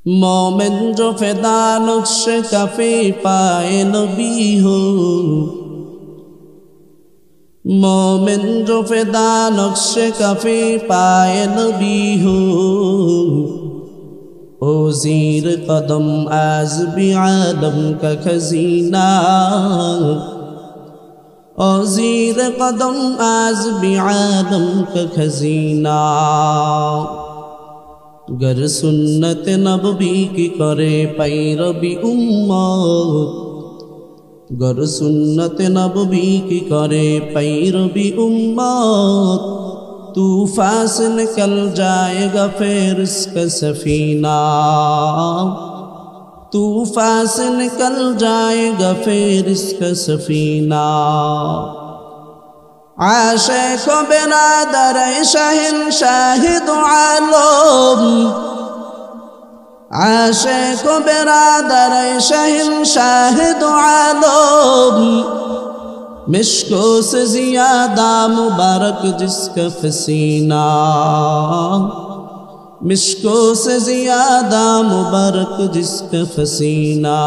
मोमिन जो फिदा नक्श कफे पाए नबी हो, मोमिन जो फिदा नक्श कफे पाए नबी हो। ओ ज़ीर कदम आज भी आदम का खजीना, ओ ज़ीर कदम आज भी आदम का खजीना। गर सुन्नत नबवी की करे पैरवी उम्मत, गर सुन्नत नबवी की करे पैरवी उम्मत। तूफ़ान से निकल जाएगा फिर इसका सफीना, तूफ़ान से निकल जाएगा फिर इसका सफीना। आशिक़ बिरादर शहंशाह दो आलम, आशिक़ बिरादर शहंशाह दो आलम। मिश्को से ज़ियादा मुबारक जिसका पसीना, मिश्को से ज़ियादा मुबारक जिसका पसीना।